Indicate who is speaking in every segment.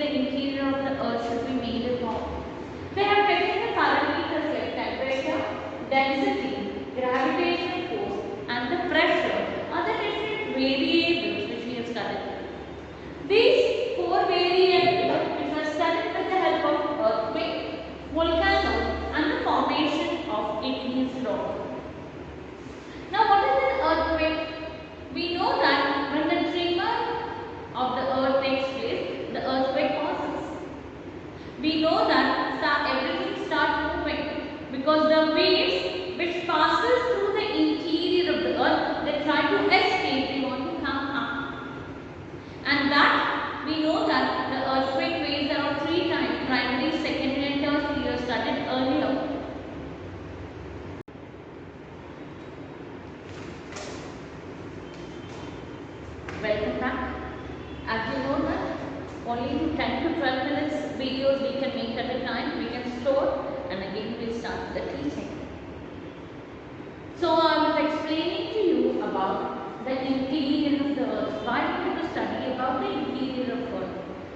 Speaker 1: the interior of the earth should be made of. They have taken the parameters like temperature, density, gravitational force and the pressure are the different variables which we have studied. These four variables which are studied with the help of earthquake, volcano and the formation of igneous rock. Now what is an earthquake? We know that when the tremor of the earth takes place, the earthquake causes. We know that everything starts moving because the waves which passes through the interior of the earth, they try to escape, they want to come up. And that we know that the earthquake waves are of three types: primary, secondary and tertiary. We have studied earlier. Welcome back. As you know that only 10 to 12 minutes videos we can make at a time, we can store and again we will start the teaching. So I was explaining to you about the interior of the earth, why we have to study about the interior of earth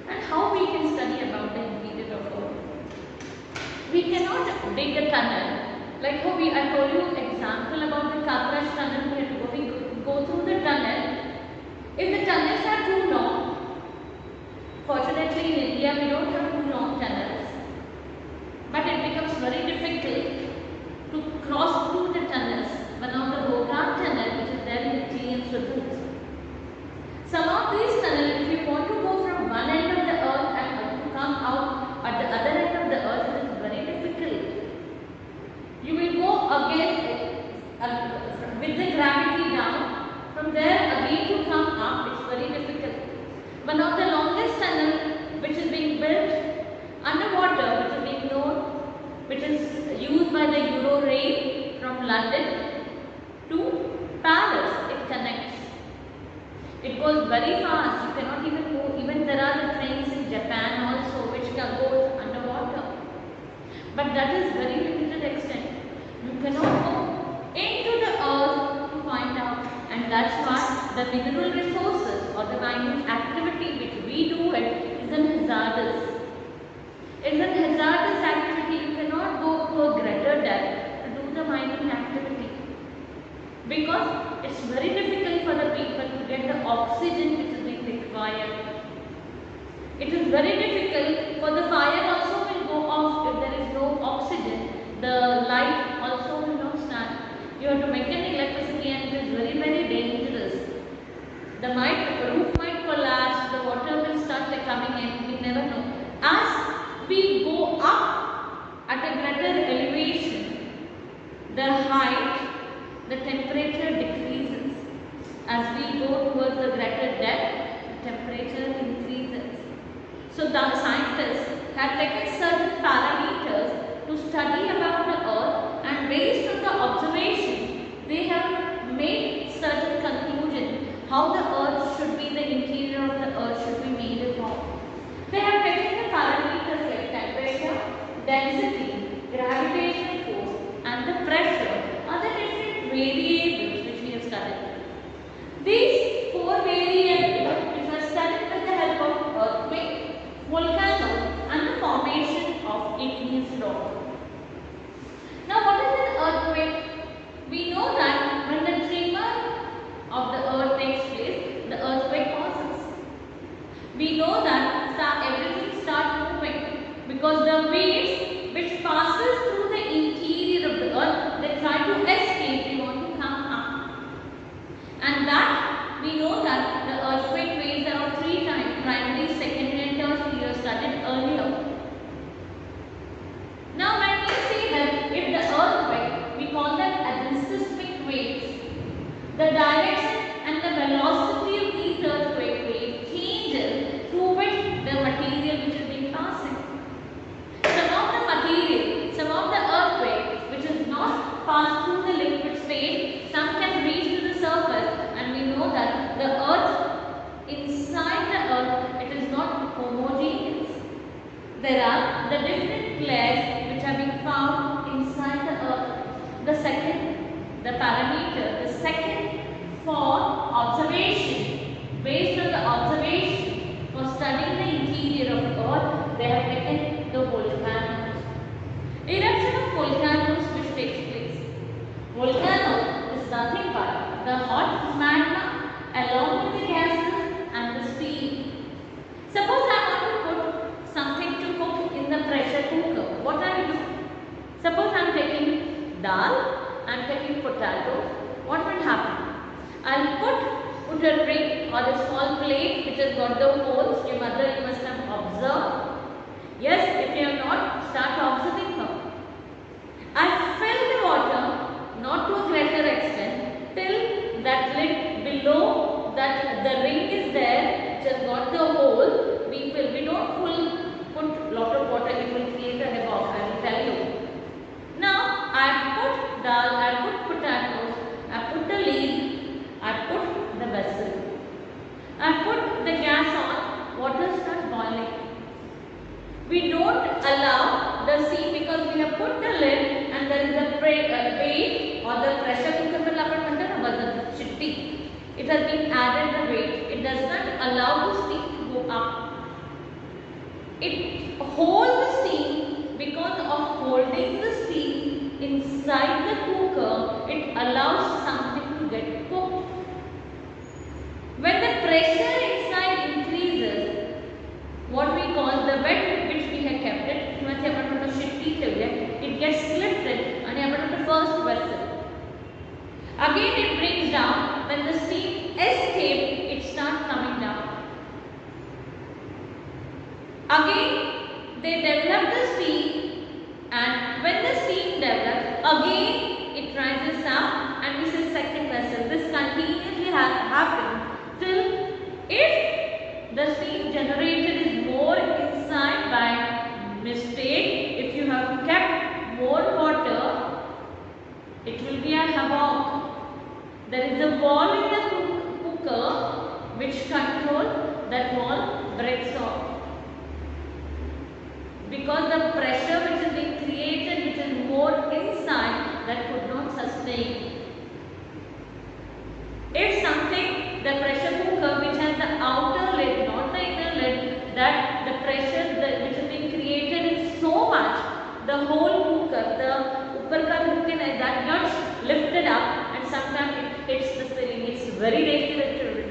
Speaker 1: and how we can study about the interior of earth. We cannot dig a tunnel like how I told you example about the Kaprash tunnel. We have to go through the tunnel. If the tunnels are too long, fortunately in India we don't have too long tunnels, but it becomes very difficult to cross through the tunnels. One of the Bhogam tunnel which is there in Italy and Sudut. Some of these tunnels, if you want to go from one end of the earth and to come out at the other end of the earth, it is very difficult. You will go again with the gravity down. From there again to come up, it's very difficult. One of the longest tunnel which is being built underwater, which is being known, which is used by the Euro-Rail from London to Paris, it connects. It goes very fast, you cannot even move. Even there are the trains in Japan also which can go underwater. But that is very limited extent. You cannot go into the earth to find out. And that's why the mineral resources or the mining activity which we do it is an hazardous. It's an hazardous activity. You cannot go to a greater depth to do the mining activity because it's very difficult for the people to get the oxygen which is being required. It is very difficult for the fire also will go off if there is no oxygen. The light also will not start. You have to make an electricity and it is very, very dangerous. The roof might collapse, the water will start coming in, we never know. As we go up at a greater elevation, the height, the temperature decreases. As we go towards the greater depth, the temperature increases. So the scientists have taken certain parameters to study about the earth, and based on the observation, they have made certain conclusions how the earth should be, the interior of the earth should be made of. They have taken the parameters like temperature, density, gravitational force and the pressure are the different variables which we have studied. These four variables which are studied with the help of earthquake, volcano and the formation of igneous rock. of magma along with the gases and the steam. Suppose I want to put something to cook in the pressure cooker. What I will do? Suppose I am taking dal, I am taking potatoes. What will happen? I will put a tray or a small plate which has got the holes. Your mother, you must have observed. Yes, if you have not, start observing her. I fill the water, not to a greater extent, till that lid below that the ring is there, which has got the hole. We fill. We don't put lot of water, it will create a havoc, I will tell you. Now, I put dal, I put potatoes, I put the lid, I put the vessel. I put the gas on, water starts boiling. We don't allow the steam because we have put the lid and there is a weight or the pressure cooker chitti. It has been added the weight. It does not allow the steam to go up. It holds the steam because of holding the steam inside the cooker. It allows something to get cooked. When the pressure inside increases, what we call the bed which we have kept it gets lifted and the first vessel. Again it brings down. When the steam escapes, it starts coming down. Again they develop the steam, and when the steam develops, again it rises up and this is second vessel. This continuously happens till if the steam generated is more inside by mistake. If you have kept more water, it will be a havoc. There is a wall in the cooker which controls that wall breaks off. Because the pressure which is being created, which is more inside, that could not sustain. If something, the pressure cooker which has the outer lid, not the inner lid, that the pressure which is being created is so much, the whole cooker, the upper ka cooker that gets lifted up and sometimes it hits the ceiling. It's very dangerous,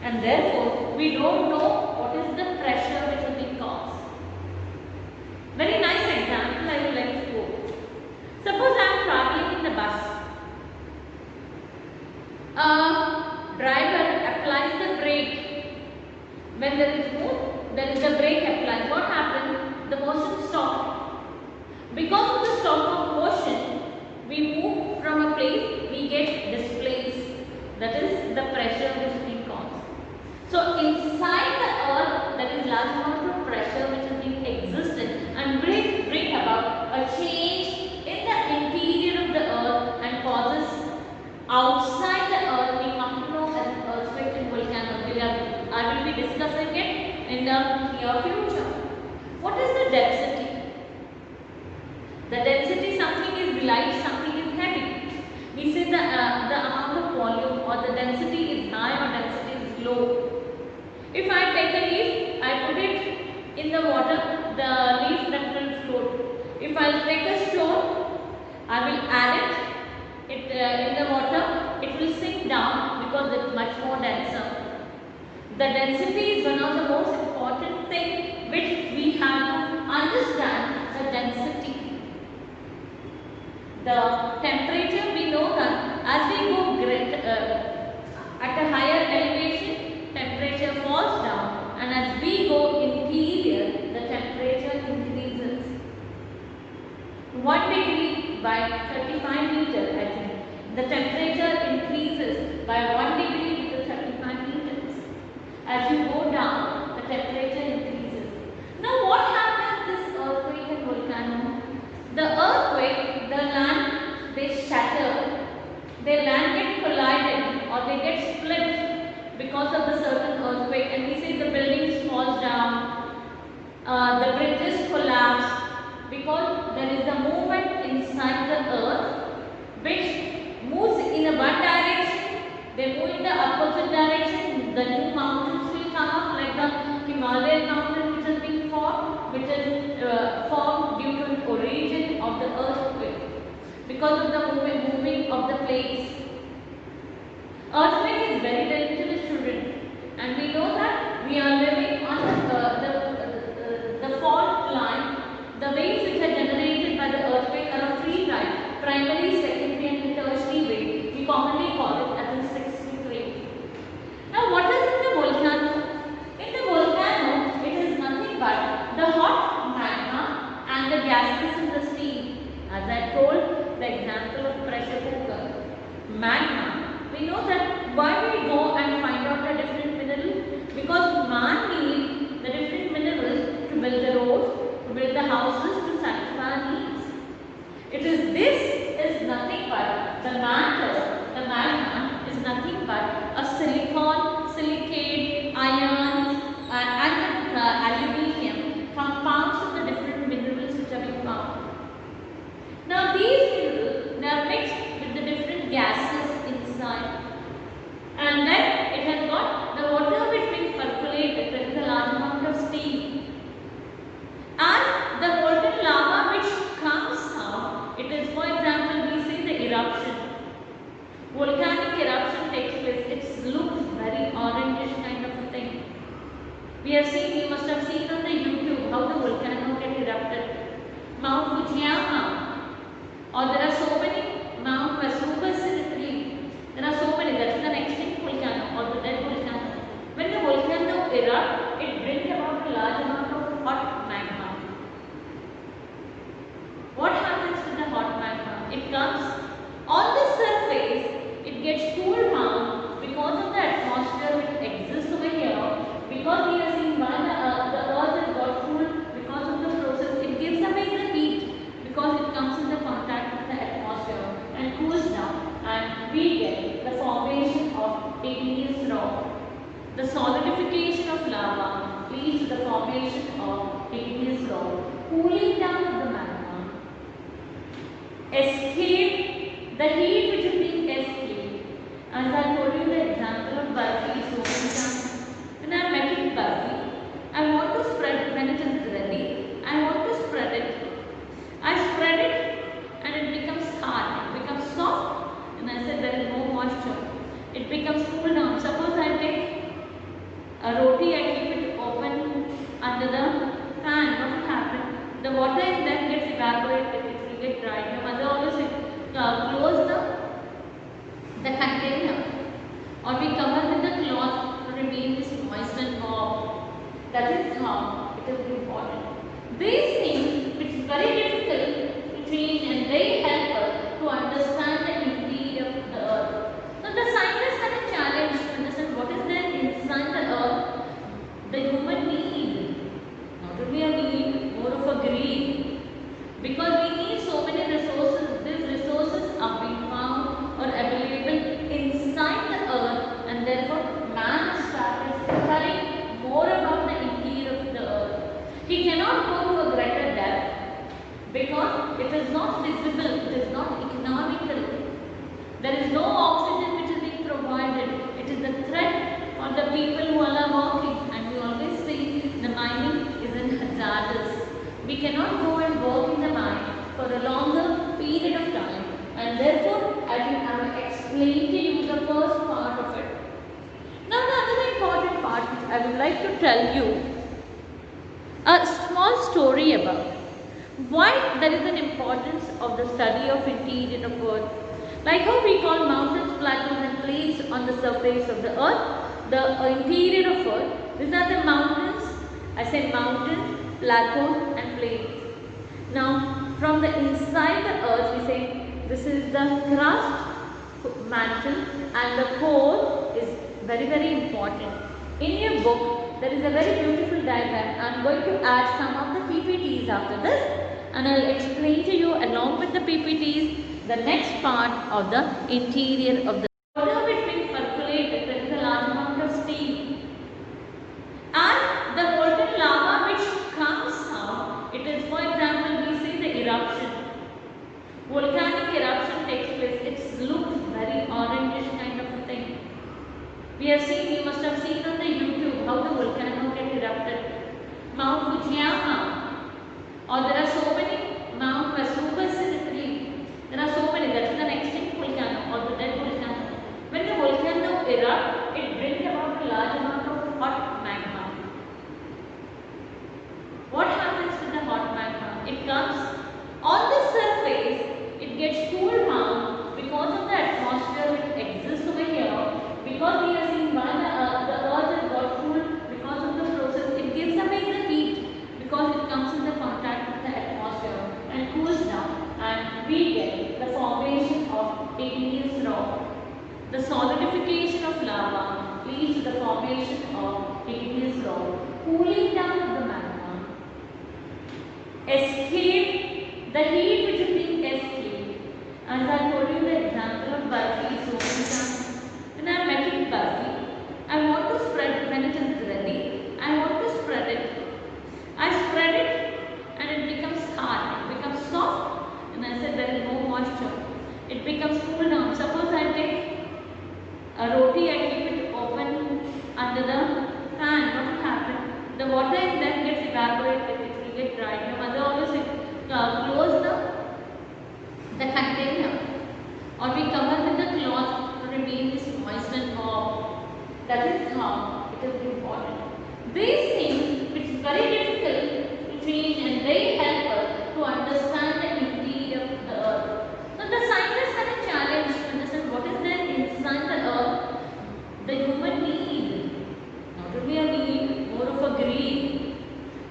Speaker 1: and therefore we don't know what is the pressure which is being caused. Very nice example I would like to quote. Suppose I am traveling in the bus. A driver applies the brake. When there is a brake applied. What happens? The motion stops. Because of the stop of motion, we move from a place, we get displaced. That is the pressure which is being caused. So inside the earth, there is large amount of pressure which is being existed and bring about a change in the interior of the earth and causes outside the earth. We come to know as an earthquake and volcano. I will be discussing it in the near future. What is the density? The density, something is light, something is heavy. We say the amount of volume or the density is high or density is low. If I take a leaf, I put it in the water, the leaf that will float. If I take a stone, I will add it in the water, it will sink down because it is much more denser. The density is one of the most important things which we have to understand, the density. The temperature, we know that as we go at a higher elevation, temperature falls down, and as we go interior, the temperature increases. 1 degree by 35 meters, I think. The temperature increases by 1 degree with the 35 meters. As you go down, the temperature increases. Now what happens in this earthquake and volcano? The earthquake, the land, they shatter. The land get collided or they get split because of the certain earthquake, and we say the buildings falls down, the bridges collapse, because there is a movement inside the earth which moves in a one direction, they move in the opposite direction, the new mountains will come up like the Himalayan mountain which has been formed, which is formed due to the origin of the earthquake because of the moving of the plates. Earth magma, we know that why we go and find out the different minerals, because man needs the different minerals to build the roads, to build the houses, to satisfy our needs. This is nothing but the matter, the magma is nothing but a silicon, silicate, ions, and aluminium compounds of the different minerals which are being found. Now these minerals, they are mixed with the different gases inside, and then it has got the water which being percolated. There is a large amount of steam, and the molten lava which comes out. It is, for example, we see the eruption. Volcanic eruption takes place. It looks very orangish kind of a thing. We have seen, you must have seen on the YouTube how the volcano get erupted. Mount Fujiyama, or there are so many Mount Vesuvus. There are so many. That is an extinct volcano or the dead volcano. When the volcano erupts, it brings about a large amount of hot magma. What happens with the hot magma? It comes on the surface. It gets cooled down because of the atmosphere which exists over here. Because we are seeing why the earth has got cooled because of the process. It gives away the heat because it comes in the contact with the atmosphere and cools down, and we get the formation of igneous rock. The solidification of lava leads to the formation of igneous rock. Cooling down of the magma, escape the heat which is being escaped. As I told you the example of Barfi so many times. When I am making Barfi, I want to spread, when it is ready, I want to spread it. I spread it and it becomes hard, it becomes soft, and I said there is no moisture. It becomes cool down. Suppose I take a roti, I keep it open under the pan. What will happen? The water in there gets evaporated, it will get dried. Your mother always close the container, or we cover with the cloth to remain this moist and warm. That is how it is important. These things, which is very difficult to change, and they help us to understand the interior of the earth. So the scientists had a challenge to understand what is there inside the earth. The human need, not only a need, more of a greed. Because we need so many resources. These resources are being found or available inside the earth, and therefore man started studying more about the interior of the earth. He cannot go to a greater depth because it is not visible, it is not economical. There is no oxygen which is being provided. It is the threat for the people who are working, and we always say the mining is hazardous. We cannot go and work in the mine for a longer period of time, and therefore I think I will explain to you the first part of it. Now the other important part which I would like to tell you a small story about why there is an importance of the study of interior of earth. Like how we call mountains, plateaus and plains on the surface of the earth, the interior of earth, these are the mountains, I say mountains, plateaus and plains. Now from the inside the earth we say this is the crust, mantle, and the core is very important. In your book there is a very beautiful diagram. I am going to add some of the PPTs after this, and I will explain to you along with the PPTs the next part of the interior of the water which being percolated. There is a large amount of steam, and the molten lava which comes out. It is, for example, we see the eruption. Volcanic eruption takes place. It looks very orangish kind of a thing. We have seen, you must have seen on the YouTube how the volcano get erupted. Mount Fujiyama, or there are so many Mount Vesuvus in Italy. There are so many. That is an extinct volcano or the dead volcano. When the volcano erupts, it brings about a large amount of hot magma. What happens with the hot magma? It comes on the surface. It gets cooled down because of the atmosphere which exists over here. Because we are seeing why the earth has got cooled because of the process. It gives away the heat because it comes in the contact with the atmosphere and cools down, and we get the formation of igneous rock. The solidification of lava leads to the formation of igneous rock, cooling down of the magma, escape, the heat which is being escaped. As I told you the example of Barfi so many times. When I am making Barfi, I want to spread, when it is ready, I want to spread it. I spread it and it becomes hard, it becomes soft, and I said there is no moisture. It becomes cool down. Suppose I take a roti, I keep it open under the fan. What will happen? The water in there gets evaporated, it will get dry. Your mother always close the container, or we cover with the cloth to remain this moist and warm. That is how it is important. These things, which is very difficult to change and very helpful to understand the interior of the earth. So the scientists had a challenge to understand what is there inside the earth the human need. Not only a need, more of a greed.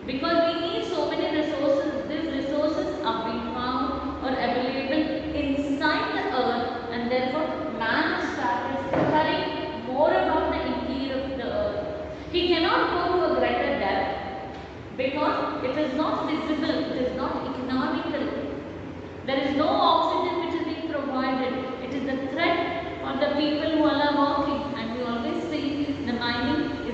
Speaker 1: Because we need so many resources. These resources are being found or available inside the earth, and therefore man has started studying more about the interior of the earth. He cannot go to a greater depth because it is not visible, it is not economical. There is no oxygen which is being provided. It is a threat for the people who are working, and we always say the mining is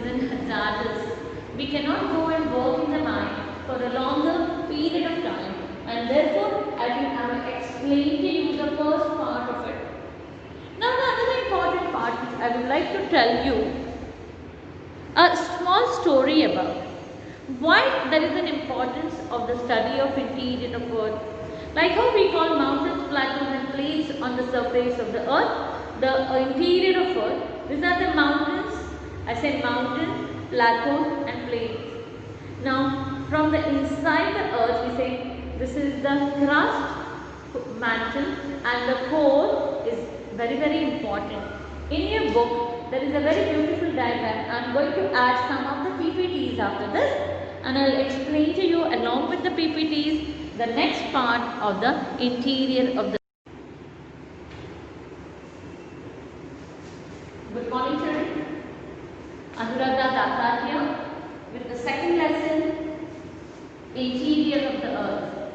Speaker 1: hazardous. We cannot go and work in the mine for a longer period of time, and therefore I have explained to you the first part of it. Now the other important part which I would like to tell you a small story about why there is an importance of the study of interior of earth. Like how we call mountains, plateaus and plains on the surface of the earth, the interior of earth, these are the mountains, I said mountains, plateaus and plains. Now from the inside the earth we say this is the crust, mantle, and the core is very important. In your book there is a very beautiful diagram. I am going to add some of the PPTs after this, and I will explain to you along with the PPTs the next part of the interior of the. Good morning children. Anuradha Datta here with the second lesson, interior of the earth.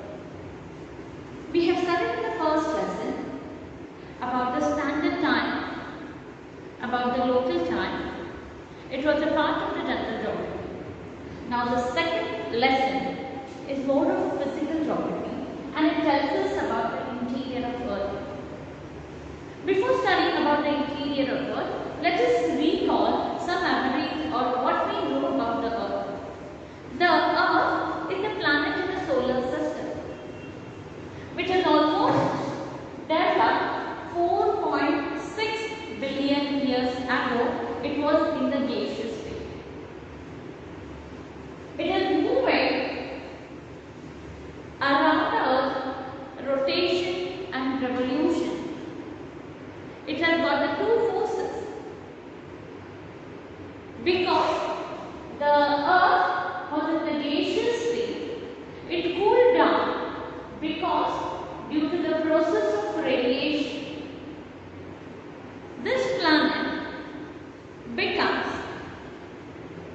Speaker 1: We have studied in the first lesson about the standard time, about the local time. It was a part of the general geography. Now the second lesson is more of physical geography, and it tells us about the interior of earth. Before studying about the interior of earth, let us recall some memories or what we know about the earth. The earth is the planet in the solar system, which is almost developed 4.6 billion years ago. It was in the gaseous state. It is moving around the earth, rotation and revolution. It has got the two forces, because the earth was in the gaseous state. It cooled down because due to the process of radiation, this planet becomes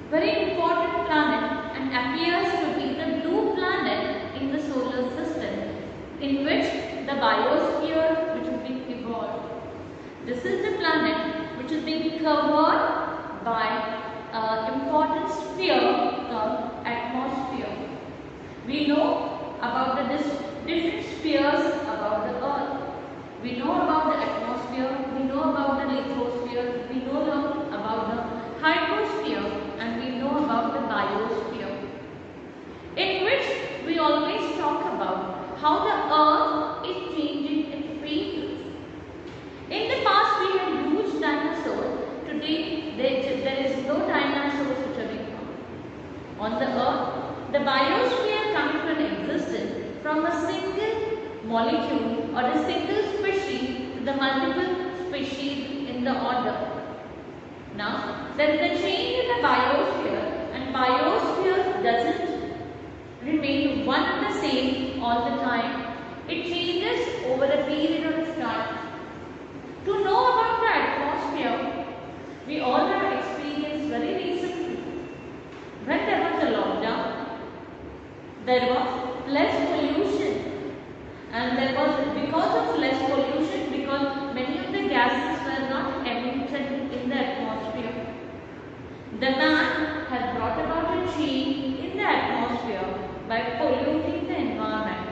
Speaker 1: very important planet and appears to be the blue planet in the solar system, in which the biosphere which is being evolved. This is the planet which is being covered by an important sphere called atmosphere. We know about the different spheres about the earth. We know about the atmosphere, we know about the lithosphere, we know about the hydrosphere, and we know about the biosphere, in which we always talk about how the earth is changing its phases. In the past we had huge dinosaurs. Today there is no dinosaurs which are being found on the earth. The biosphere comes to an existence from a single molecule or a single species to the multiple species in the order. Now there is a change in the biosphere, and biosphere doesn't remain one and the same all the time. It changes over a period of time. To know about the atmosphere, We all have experienced very recently when there was a lockdown, there was less pollution, and there was, because of less pollution, because many of the gases were not emitted in the atmosphere, the man had brought about a change in the atmosphere by polluting the environment,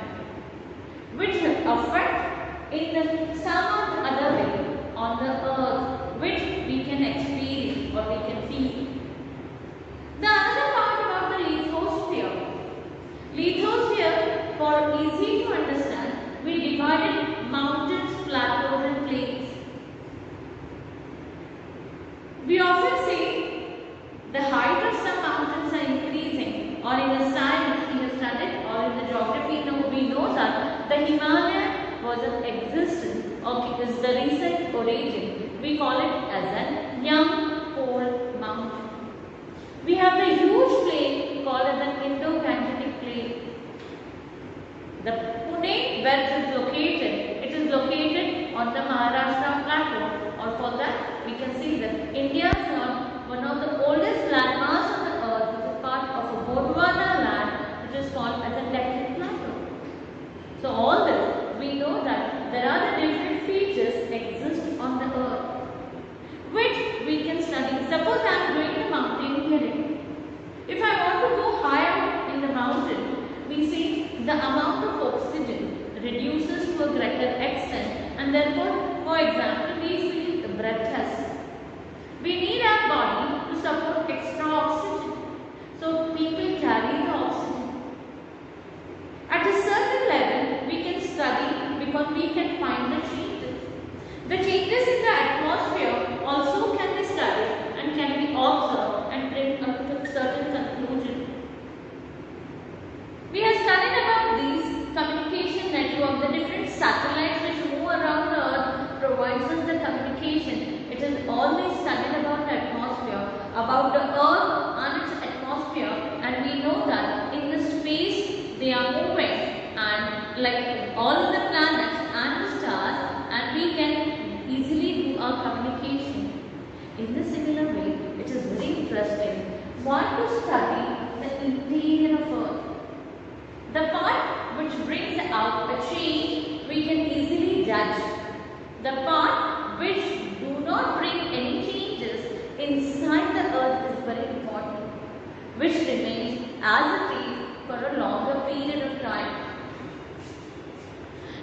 Speaker 1: which affect in the some other way on the earth, which we can experience or we can feel. The another part about the lithosphere. Lithosphere, for easy to understand, we divided mountains, plateaus and plains. We often say the height of some mountains are increasing, or in the science we have studied, or in the geography we know that the Himalaya was in existence, or is the recent origin. We call it as a young cold mountain. We have the huge plain called as an Indo-Gangetic plain. The Pune, where it is located on the Maharashtra plateau, or for that we can see that India is one of the oldest landmasses on the earth, which is part of a Gondwana land, which is called as a Deccan plateau. So all this, we know that there are the different features exist on the earth, which we can study. Suppose I am doing the mountaineering. If I want to go higher in the mountain, we see the amount of oxygen reduces to a greater extent, and therefore, for example, we feel breathless. We need our body to support extra oxygen. So people carry the oxygen. At a certain level, we can study because we can find the changes. The changes in the atmosphere also can be studied and can be observed and bring up to certain conclusion. We have studied about these communication network, the different satellites which move around the earth provides us the communication. It is always studied about the atmosphere, about the earth and its atmosphere, and we know that in the space they are moving, and like all the planets and the stars, and we can easily do our communication. In the similar way, it is very interesting. Want to study the interior of earth. The part which brings out a change, we can easily judge. The part which do not bring any changes inside the earth is very important, which remains as it is for a longer period of time.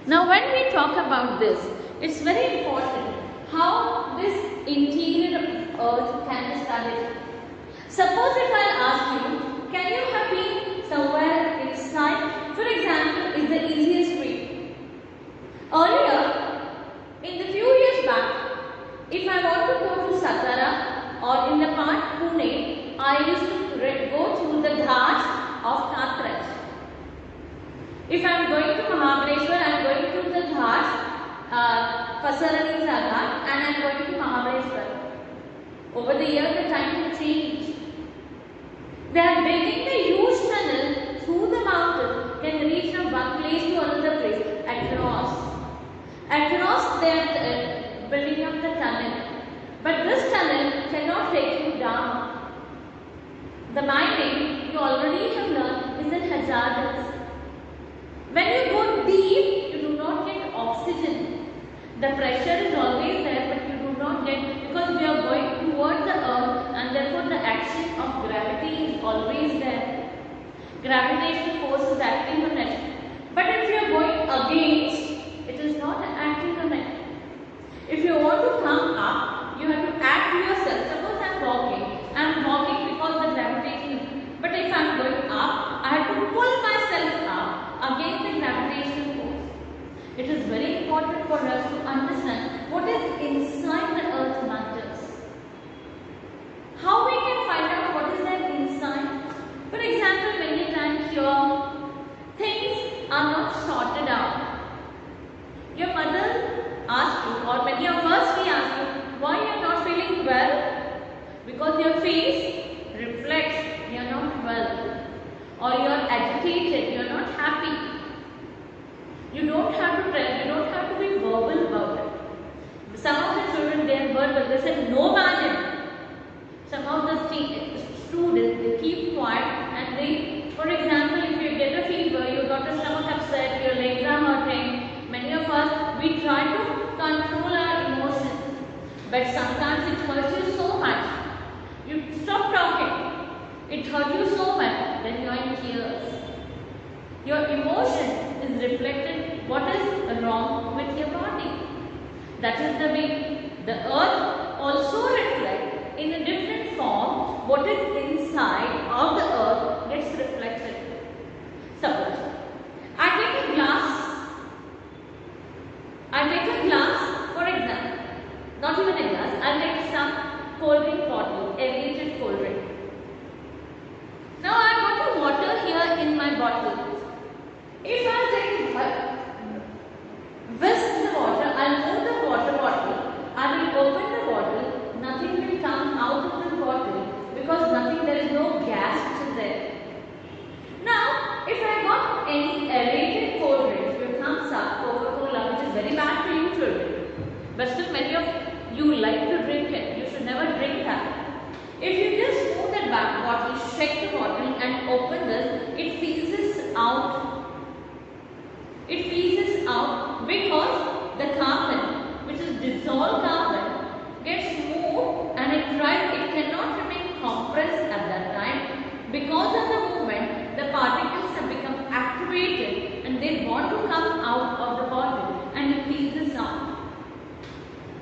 Speaker 1: Now when we talk about this, it's very important how this interior of earth can be studied. Suppose if I ask you, can you have been somewhere inside? For example, is the easiest way. Earlier, in the few years back, if I want to go to Satara or in the part Pune, I used to go through the ghats of Katraj. If I am going to Mahabaleshwar, I am going through the ghats, Pasarani Ghat, and I am going to Mahabaleshwar. Over the years, the time has changed. They are building the huge tunnel through the mountain, can reach from one place to another place across. Across they are building up the tunnel. But this tunnel cannot take you down. The mining, you already have learned, is a hazardous. When you go deep, you do not get oxygen. The pressure is always there, but you do not get, because we are going towards the earth, and therefore the action of gravity is always there. Gravitational force is acting on it. But if you are going against, it is not acting on it. If you want to come up, you have to act yourself. Suppose I am walking because the gravitation. But if I am going up, I have to pull myself up against the gravitational force. It is very important for us to understand what is inside the earth matters. How we can find out what is there inside? For example, many times your things are not sorted out. Your mother asks you, or many of us we ask you, why you are not feeling well? Because your face reflects you are not well, or you are agitated, you are not happy. You don't have to tell, you don't have to be verbal about it. Some of the children, they are verbal, they say, no madam, we try to control our emotions, but sometimes it hurts you so much. You stop talking. It hurt you so much, then you are in tears. Your emotion is reflected what is wrong with your body. That is the way the earth also reflects in a different form. What is inside of the earth gets reflected. Suppose I take a glass for example, not even a glass, I take some cold drink bottle, aerated cold drink. Now I got the water here in my bottle. If I take whisk the water, I'll move the water bottle, I will open the bottle, nothing will come out of the bottle because there is no gas which is there. Now, if I got any aerated cold drink, your thumbs up, Coca-Cola, which is very bad for you children, but still many of you like to drink it, you should never drink that. If you just move that back bottle, shake the bottle and open this, it fizzes out. It fizzes out because the carbon, which is dissolved carbon, gets moved and it cannot remain compressed at that time. Because of the movement, the particles have become activated and they want to come out of the bottle and it fizzes out.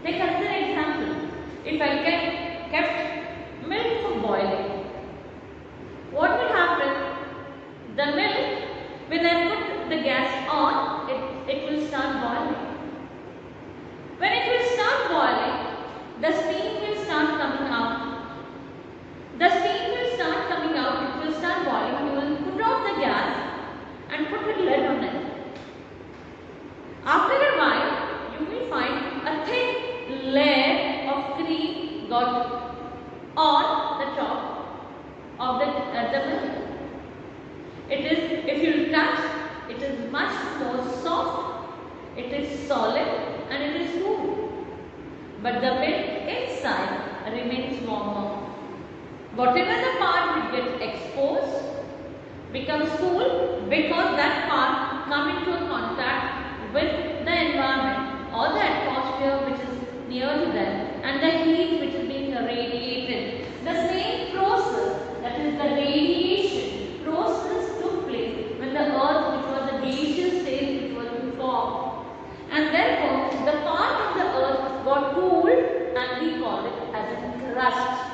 Speaker 1: Take another example. If I kept milk for boiling, what will happen? The milk, when I put the gas on, it will start boiling. When it will start boiling, the steam will start coming out. The steam will start coming out, it will start boiling. You will put off the gas and put a lid on it. After a while, you will find a thick layer of cream got on the top of the milk. It is, if you touch, it is much more soft, it is solid and it is smooth. But the milk inside remains warmer. Whatever the part will get exposed becomes cool because that part come into contact with the environment or the atmosphere which is near to them and the heat which is being radiated. The same process, that is the radiation process, took place when the earth, which was a gaseous state, which was formed, and therefore the part of the earth got cooled and we call it as a crust.